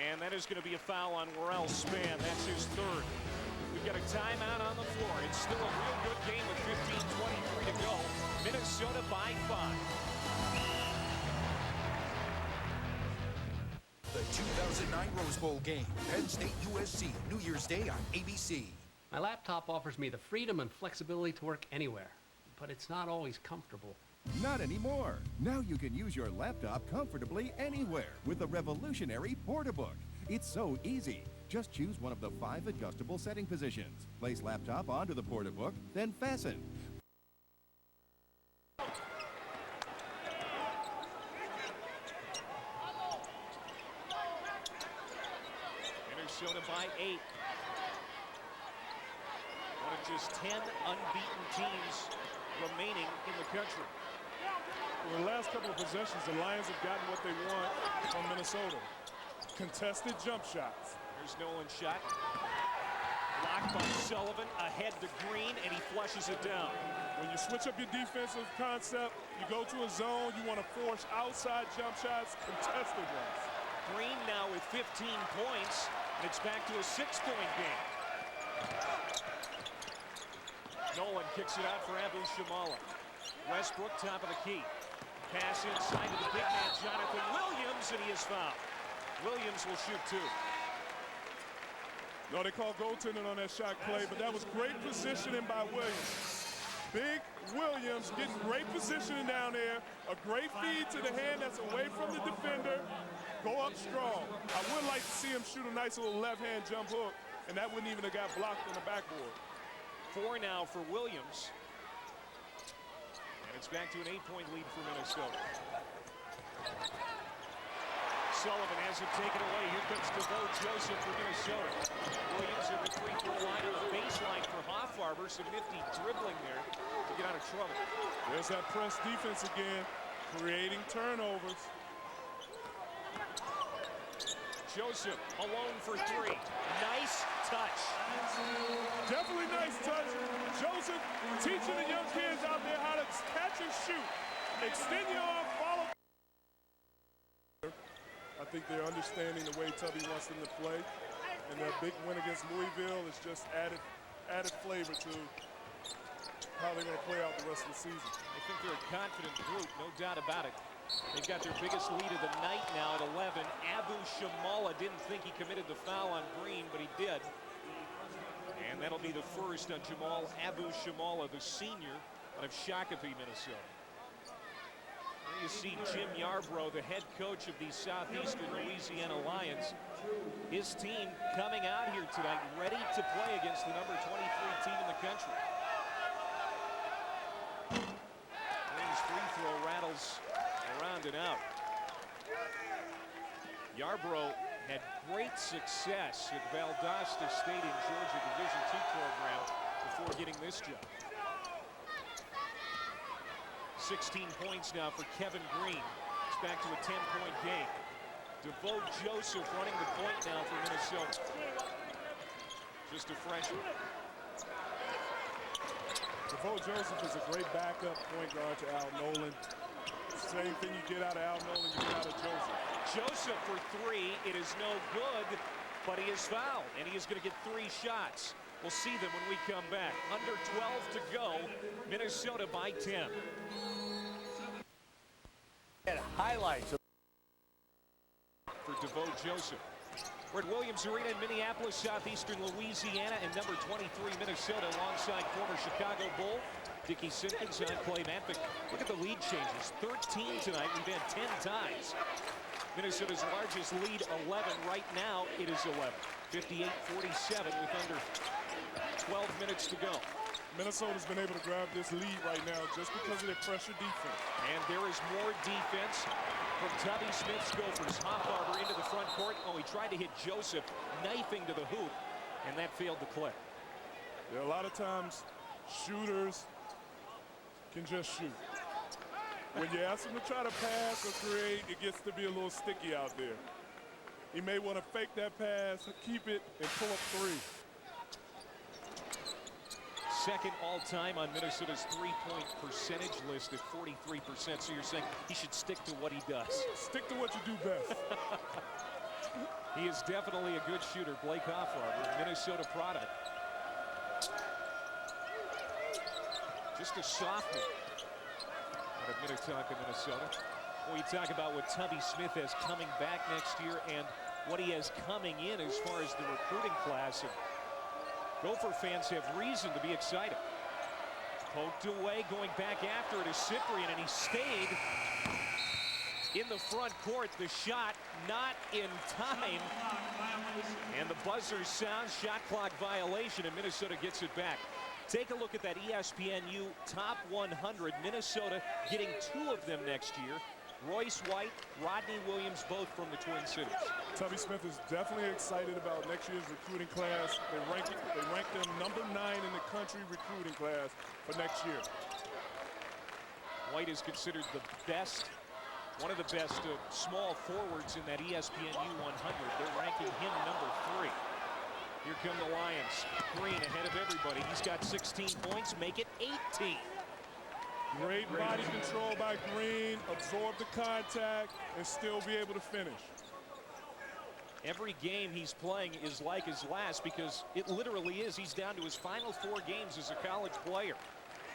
Speaker 1: And that is going to be a foul on Worrell Spann. That's his third. We've got a timeout on the floor. It's still a real good game with 15:23 to go. Minnesota by 5.
Speaker 9: The 2009 Rose Bowl game, Penn State USC, New Year's Day on ABC.
Speaker 10: My laptop offers me the freedom and flexibility to work anywhere, but it's not always comfortable.
Speaker 3: Not anymore. Now you can use your laptop comfortably anywhere with the revolutionary Portabook. It's so easy. Just choose one of the 5 adjustable setting positions. Place laptop onto the Portabook, then fasten.
Speaker 1: Minnesota by 8. One of just 10 unbeaten teams remaining in the country.
Speaker 2: For the last couple of possessions, the Lions have gotten what they want from Minnesota. Contested jump shots.
Speaker 1: There's Nolan's shot. Blocked by Sullivan, ahead to Green, and he flushes it down.
Speaker 2: When you switch up your defensive concept, you go to a zone, you want to force outside jump shots, contested ones.
Speaker 1: Green now with 15 points, and it's back to a 6-point game. Nolan kicks it out for Abu Shamala. Westbrook, top of the key. Pass inside to the big man, Jonathan Williams, and he is fouled. Williams will shoot 2.
Speaker 2: No, they called goaltending on that shot play, but that was great positioning by Williams. Big Williams getting great positioning down there. A great feed to the hand that's away from the defender. Go up strong. I would like to see him shoot a nice little left-hand jump hook, and that wouldn't even have got blocked on the backboard.
Speaker 1: 4 now for Williams. And it's back to an 8-point lead for Minnesota. Sullivan has it taken away. Here comes DeVoe Joseph for Minnesota. Williams in the free-throw line on the baseline for Hoffarber. Some nifty dribbling there to get out of trouble.
Speaker 2: There's that press defense again, creating turnovers.
Speaker 1: Joseph alone for three. Nice touch.
Speaker 2: Definitely nice touch. Joseph teaching the young kids out there how to catch and shoot. Extend your arm, follow. I think they're understanding the way Tubby wants them to play. And their big win against Louisville is just added flavor to how they're going to play out the rest of the season.
Speaker 1: I think they're a confident group, no doubt about it. They've got their biggest lead of the night now at 11. Abu Shamala didn't think he committed the foul on Green, but he did. And that'll be the first on Jamal Abu Shamala, the senior out of Shakopee, Minnesota. There you see Jim Yarbrough, the head coach of the Southeastern Louisiana Lions. His team coming out here tonight ready to play against the number 23 team in the country. Green's free throw rattles around and out. Yarbrough had great success at Valdosta State in Georgia Division II program before getting this job. 16 points now for Kevin Green. It's back to a 10-point game. DeVoe Joseph running the point now for Minnesota. Just a freshman.
Speaker 2: DeVoe Joseph is a great backup point guard to Al Nolan. Same thing you get out of Al Nolan, you get out of Joseph.
Speaker 1: Joseph for three. It is no good, but he is fouled, and he is going to get 3 shots. We'll see them when we come back. Under 12 to go. Minnesota by 10.
Speaker 11: And highlights
Speaker 1: for DeVoe Joseph. We're at Williams Arena in Minneapolis, Southeastern Louisiana, and number 23 Minnesota alongside former Chicago Bull Dickey Simpkins on Clay Matvick. Look at the lead changes. 13 tonight. We've had 10 ties. Minnesota's largest lead, 11. Right now, it is 11. 58-47 with under 12 minutes to go.
Speaker 2: Minnesota's been able to grab this lead right now just because of their pressure defense.
Speaker 1: And there is more defense from Tubby Smith's Gophers. Hoffarber into the front court. Oh, he tried to hit Joseph, knifing to the hoop, and that failed to click.
Speaker 2: There are a lot of times shooters can just shoot. When you ask them to try to pass or create, it gets to be a little sticky out there. He may want to fake that pass, keep it, and pull up 3.
Speaker 1: Second all-time on Minnesota's three-point percentage list at 43%. So you're saying he should stick to what he does.
Speaker 2: Stick to what you do best.
Speaker 1: He is definitely a good shooter. Blake Hoffarber, Minnesota product. Just a sophomore out of Minnetonka, Minnesota. Well, you talk about what Tubby Smith has coming back next year and what he has coming in as far as the recruiting class. And Gopher fans have reason to be excited. Poked away, going back after it is Cyprian, and he stayed in the front court. The shot not in time. And the buzzer sounds, shot clock violation, and Minnesota gets it back. Take a look at that ESPNU Top 100. Minnesota getting 2 of them next year. Royce White, Rodney Williams, both from the Twin Cities.
Speaker 2: Tubby Smith is definitely excited about next year's recruiting class. They rank them number 9 in the country recruiting class for next year.
Speaker 1: White is considered the best, one of the best small forwards in that ESPNU 100. They're ranking him number 3. Here come the Lions. Green ahead of everybody. He's got 16 points, make it 18.
Speaker 2: Great body control by Green, absorb the contact, and still be able to finish.
Speaker 1: Every game he's playing is like his last because it literally is. He's down to his final 4 games as a college player.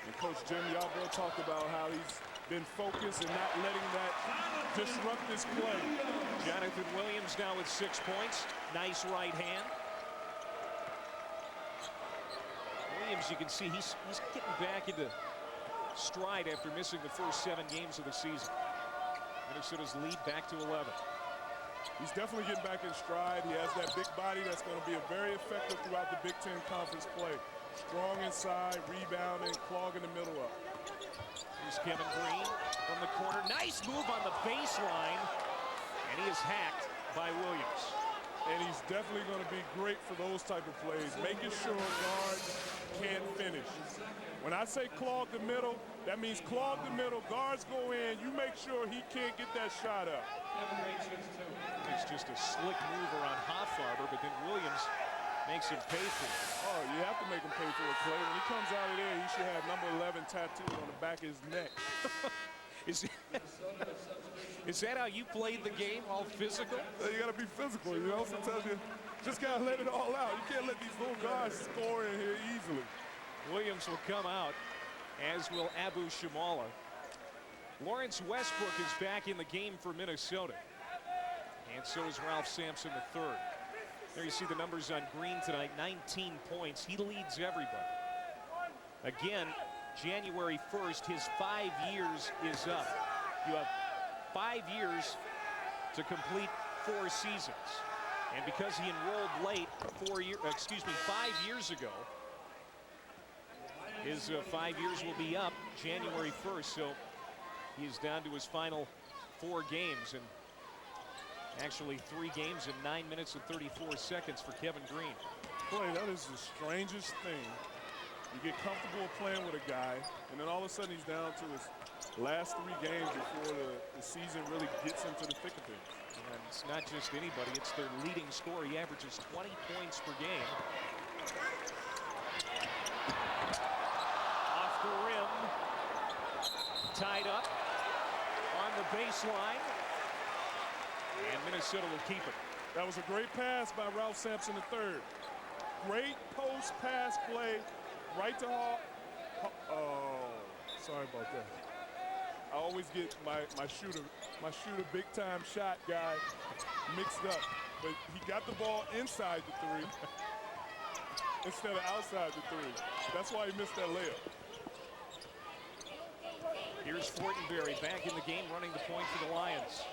Speaker 2: And Coach Jim Yarbrough talked about how he's been focused and not letting that disrupt his play.
Speaker 1: Jonathan Williams now with 6 points. Nice right hand. Williams, you can see he's getting back into stride after missing the first 7 games of the season. Minnesota's lead back to 11.
Speaker 2: He's definitely getting back in stride. He has that big body that's going to be very effective throughout the Big Ten Conference play. Strong inside, rebounding, clogging the middle up.
Speaker 1: Here's Kevin Green from the corner. Nice move on the baseline. And he is hacked by Williams.
Speaker 2: And he's definitely going to be great for those type of plays, making sure guards can't finish. When I say clog the middle, that means clog the middle, guards go in, you make sure he can't get that shot up.
Speaker 1: was just a slick move around Hoffarber, but then Williams makes him pay for it.
Speaker 2: Oh, you have to make him pay for it, Clay. When he comes out of there, he should have number 11 tattooed on the back of his neck.
Speaker 1: Is that how you played the game, all physical?
Speaker 2: You got to be physical, you know? Sometimes you just got to let it all out. You can't let these little guys score in here easily.
Speaker 1: Williams will come out, as will Abu Shamala. Lawrence Westbrook is back in the game for Minnesota. And so is Ralph Sampson III. There you see the numbers on Green tonight, 19 points. He leads everybody. Again, January 1st, his 5 years is up. You have 5 years to complete 4 seasons. And because he enrolled late 5 years ago, his 5 years will be up January 1st. So he is down to his final 4 games, and actually 3 games in 9 minutes and 34 seconds for Kevin Green.
Speaker 2: Boy, that is the strangest thing. You get comfortable playing with a guy, and then all of a sudden he's down to his last 3 games before the season really gets into the thick of things.
Speaker 1: And it's not just anybody, it's their leading scorer. He averages 20 points per game. Off the rim. Tied up on the baseline. And Minnesota will keep it.
Speaker 2: That was a great pass by Ralph Sampson III. Great post pass play right to Hall. Oh, sorry about that. I always get my shooter big time shot guy mixed up. But he got the ball inside the 3 instead of outside the 3. That's why he missed that layup.
Speaker 1: Here's Fortenberry back in the game, running the point for the Lions.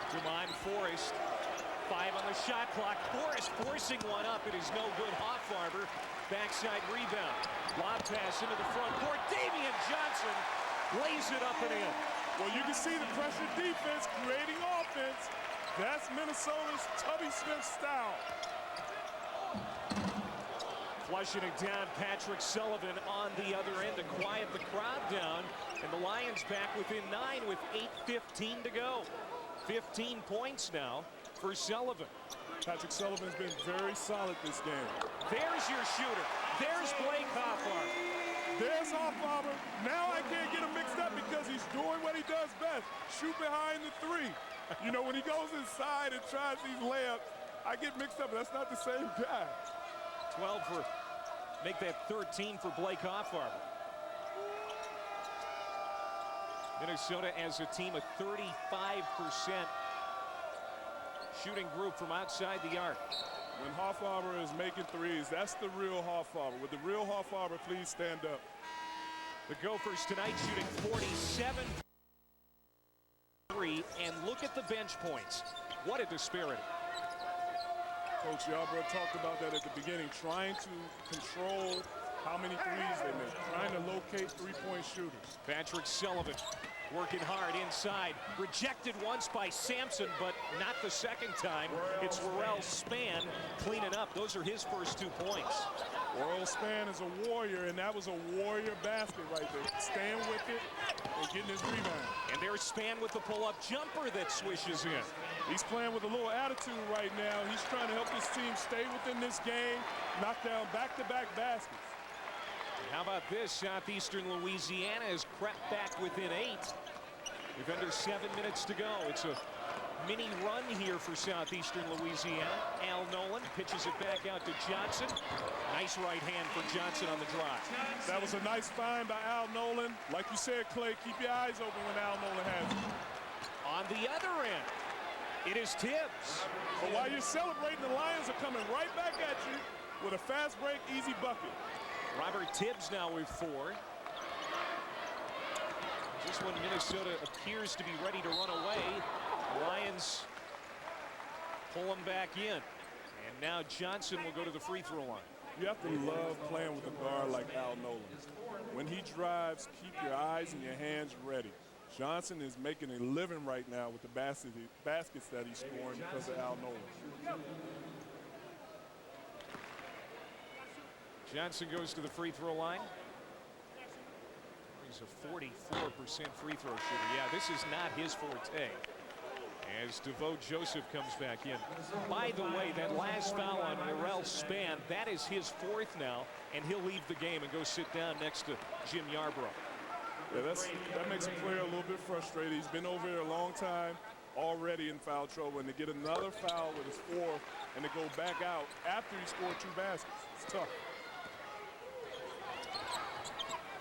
Speaker 1: Demond Forrest, 5 on the shot clock. Forrest forcing one up. It is no good. Hoffarber, backside rebound. Lob pass into the front court. Damian Johnson lays it up and in.
Speaker 2: Well, you can see the pressure defense creating offense. That's Minnesota's Tubby Smith style.
Speaker 1: Flushing it down, Patrick Sullivan on the other end to quiet the crowd down. And the Lions back within 9 with 8:15 to go. 15 points now for Sullivan.
Speaker 2: Patrick Sullivan's been very solid this game.
Speaker 1: There's your shooter. There's Blake Hoffarber.
Speaker 2: There's Hoffarber. Now I can't get him mixed up because he's doing what he does best. Shoot behind the 3. You know, when he goes inside and tries these layups, I get mixed up. That's not the same guy.
Speaker 1: 12 for, make that 13 for Blake Hoffarber. Minnesota as a team, a 35% shooting group from outside the arc.
Speaker 2: When Hoffarber is making 3s, that's the real Hoffarber. With the real Hoffarber, please stand up.
Speaker 1: The Gophers tonight shooting 47 3, and look at the bench points. What a disparity.
Speaker 2: Coach Yarbrough talked about that at the beginning, trying to control how many 3s they make, trying to locate 3-point shooters.
Speaker 1: Patrick Sullivan working hard inside. Rejected once by Sampson, but not the second time. It's Warrell Spann cleaning up. Those are his first 2 points.
Speaker 2: Warrell Spann is a warrior, and that was a warrior basket right there. Staying with it and getting his rebound.
Speaker 1: And there's Spann with the pull-up jumper that swishes in.
Speaker 2: He's playing with a little attitude right now. He's trying to help his team stay within this game, knock down back-to-back baskets.
Speaker 1: How about this? Southeastern Louisiana has crept back within 8 with under 7 minutes to go. It's a mini run here for Southeastern Louisiana. Al Nolan pitches it back out to Johnson. Nice right hand for Johnson on the drive.
Speaker 2: That was a nice find by Al Nolan. Like you said, Clay, keep your eyes open when Al Nolan has it.
Speaker 1: On the other end, it is Tibbs.
Speaker 2: But while you're celebrating, the Lions are coming right back at you with a fast break, easy bucket.
Speaker 1: Robert Tibbs now with 4. Just when Minnesota appears to be ready to run away, the Lions pull him back in. And now Johnson will go to the free throw line.
Speaker 2: You have to love playing with a guard like Al Nolan. When he drives, keep your eyes and your hands ready. Johnson is making a living right now with the baskets that he's scoring because of Al Nolan.
Speaker 1: Johnson goes to the free throw line. He's a 44% free throw shooter. Yeah, this is not his forte. As DeVoe Joseph comes back in. By the way, that last foul on Laurel Spann, that is his 4th now, and he'll leave the game and go sit down next to Jim Yarbrough.
Speaker 2: Yeah, that makes a player a little bit frustrated. He's been over here a long time, already in foul trouble, and to get another foul with his 4th and to go back out after he scored 2 baskets, it's tough.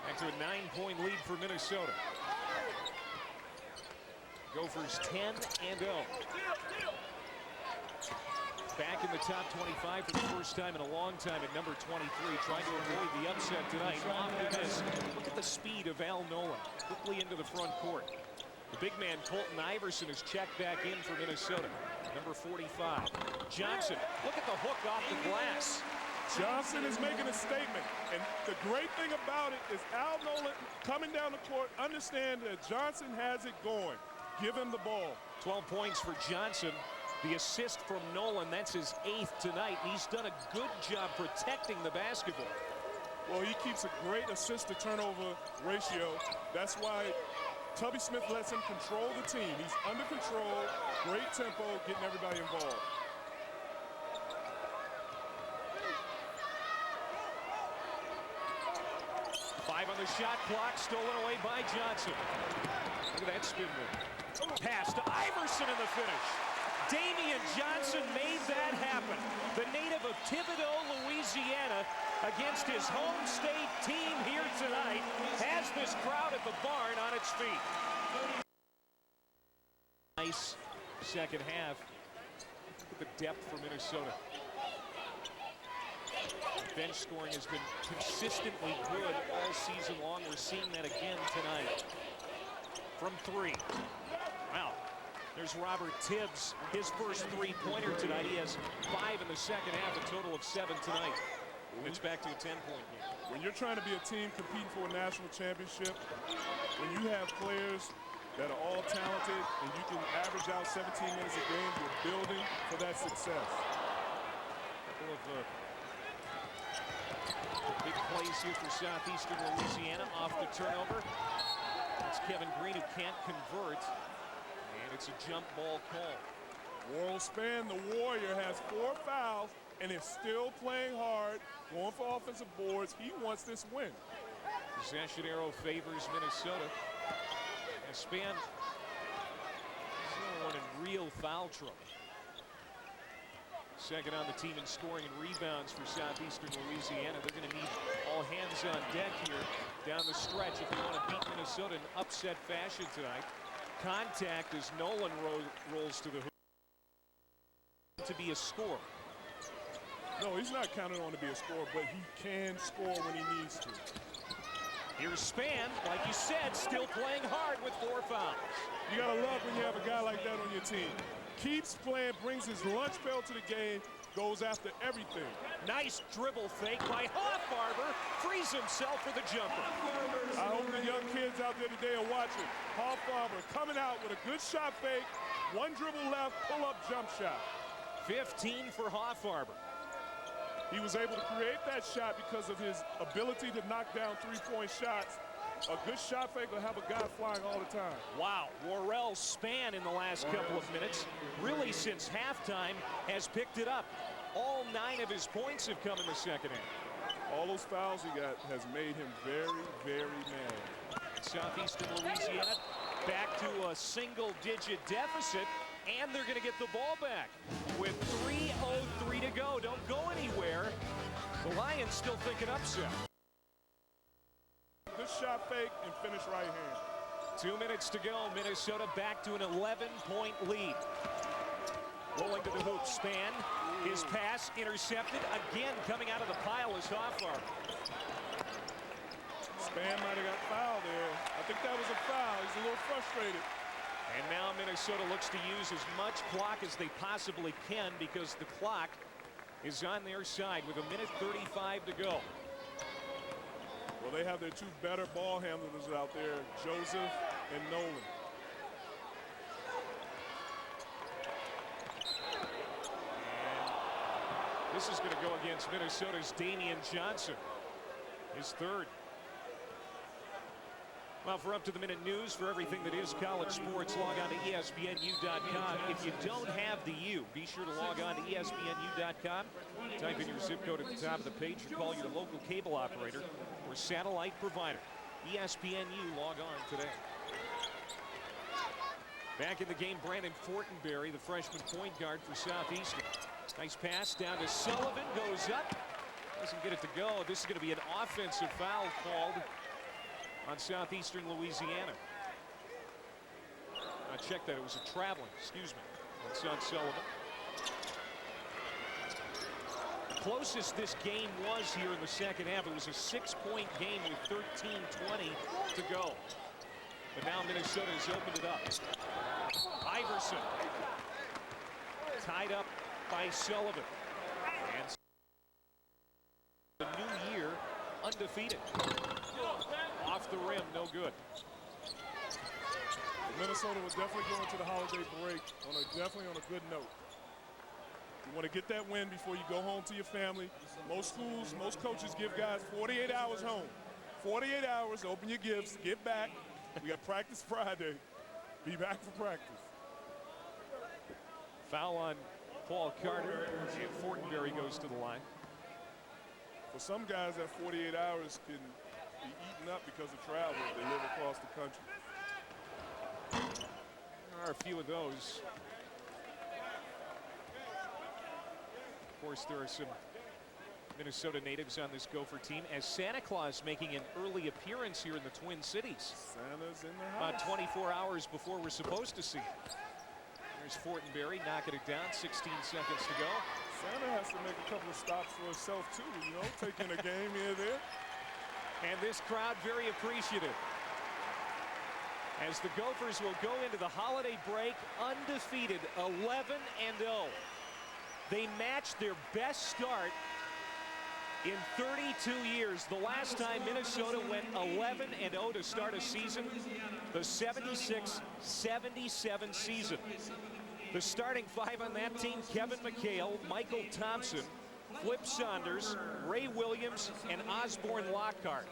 Speaker 1: Back to a 9-point lead for Minnesota. Gophers 10-0. Back in the top 25 for the first time in a long time at number 23, trying to avoid the upset tonight. Off the miss. Look at the speed of Al Nolan, quickly into the front court. The big man Colton Iverson is checked back in for Minnesota. Number 45. Johnson, look at the hook off the glass.
Speaker 2: Johnson is making a statement, and the great thing about it is Al Nolan coming down the court, understand that Johnson has it going. Give him the ball.
Speaker 1: 12 points for Johnson. The assist from Nolan, that's his 8th tonight. He's done a good job protecting the basketball.
Speaker 2: Well, he keeps a great assist-to-turnover ratio. That's why Tubby Smith lets him control the team. He's under control, great tempo, getting everybody involved.
Speaker 1: On the shot clock, stolen away by Johnson. Look at that spin move. Pass to Iverson in the finish. Damian Johnson made that happen. The native of Thibodaux, Louisiana, against his home state team here tonight, has this crowd at the barn on its feet. Nice second half. Look at the depth for Minnesota. Bench scoring has been consistently good all season long. We're seeing that again tonight. From 3. Wow. There's Robert Tibbs, his first 3-pointer tonight. He has 5 in the second half, a total of 7 tonight. It's back to a 10-point game.
Speaker 2: When you're trying to be a team competing for a national championship, when you have players that are all talented and you can average out 17 minutes a game, you're building for that success.
Speaker 1: Couple of big plays here for Southeastern Louisiana off the turnover. It's Kevin Green who can't convert, and it's a jump ball call.
Speaker 2: Laurel Spann, the Warrior, has 4 fouls and is still playing hard, going for offensive boards. He wants this win.
Speaker 1: Possession arrow favors Minnesota. And Spann is the only one in real foul trouble. Second on the team in scoring and rebounds for Southeastern Louisiana. They're going to need all hands on deck here down the stretch if they want to beat Minnesota in upset fashion tonight. Contact as Nolan rolls to the hoop to be a scorer.
Speaker 2: No, he's not counting on to be a scorer, but he can score when he needs to.
Speaker 1: Here's Spann, like you said, still playing hard with 4 fouls.
Speaker 2: You got to love when you have a guy like that on your team. Keeps playing, brings his lunch pail to the game, goes after everything.
Speaker 1: Nice dribble fake by Hoffarber, frees himself for the jumper.
Speaker 2: I hope the young kids out there today are watching. Hoffarber coming out with a good shot fake, 1 dribble left, pull-up jump shot.
Speaker 1: 15 for Hoffarber.
Speaker 2: He was able to create that shot because of his ability to knock down 3-point shots. A good shot fake will have a guy flying all the time.
Speaker 1: Wow, Laurel Spann in the last couple of minutes, really since halftime, has picked it up. All 9 of his points have come in the second half.
Speaker 2: All those fouls he got has made him very, very mad.
Speaker 1: Southeastern Louisiana back to a single-digit deficit, and they're going to get the ball back with 3:03 to go. Don't go anywhere. The Lions still thinking upset.
Speaker 2: Good shot fake and finish right hand.
Speaker 1: 2 minutes to go. Minnesota back to an 11-point lead. Rolling to the hoop. Spann. His pass intercepted. Again, coming out of the pile is Hoffarber.
Speaker 2: Spann might have got fouled there. I think that was a foul. He's a little frustrated.
Speaker 1: And now Minnesota looks to use as much clock as they possibly can because the clock is on their side with 1:35 to go.
Speaker 2: Well, they have their 2 better ball handlers out there, Joseph and Nolan.
Speaker 1: And This is going to go against Minnesota's Damian Johnson, his third. Well, for up-to-the-minute news for everything that is college sports, log on to ESPNU.com. If you don't have the U, be sure to log on to ESPNU.com. Type in your zip code at the top of the page or call your local cable operator or satellite provider. ESPNU, log on today. Back in the game, Brandon Fortenberry, the freshman point guard for Southeastern. Nice pass down to Sullivan, goes up, doesn't get it to go. This is going to be an offensive foul called on Southeastern Louisiana. I checked that, it was a traveling, excuse me, on Son Sullivan. The closest this game was here in the second half, it was a 6-point game with 13:20 to go. But now Minnesota has opened it up. Iverson tied up by Sullivan. And the new year undefeated. Off the rim, no good.
Speaker 2: Minnesota will definitely go into the holiday break definitely on a good note. You want to get that win before you go home to your family. Most schools, most coaches give guys 48 hours home. 48 hours, open your gifts, get back. We got practice Friday. Be back for practice.
Speaker 1: Foul on Paul Carter, and Fortenberry goes to the line.
Speaker 2: For some guys, that 48 hours can be eaten up because of travel if they live across the country.
Speaker 1: There are a few of those. Of course, there are some Minnesota natives on this Gopher team, as Santa Claus making an early appearance here in the Twin Cities.
Speaker 2: Santa's in the house.
Speaker 1: About 24 hours before we're supposed to see him. There's Fortenberry knocking it down, 16 seconds to go.
Speaker 2: Santa has to make a couple of stops for himself too, you know, taking a game here there.
Speaker 1: And this crowd very appreciative, as the Gophers will go into the holiday break undefeated, 11-0. They matched their best start in 32 years. The last time Minnesota went 11-0 to start a season, the 76-77 season. The starting five on that team: Kevin McHale, Michael Thompson, Flip Saunders, Ray Williams, and Osborne Lockhart.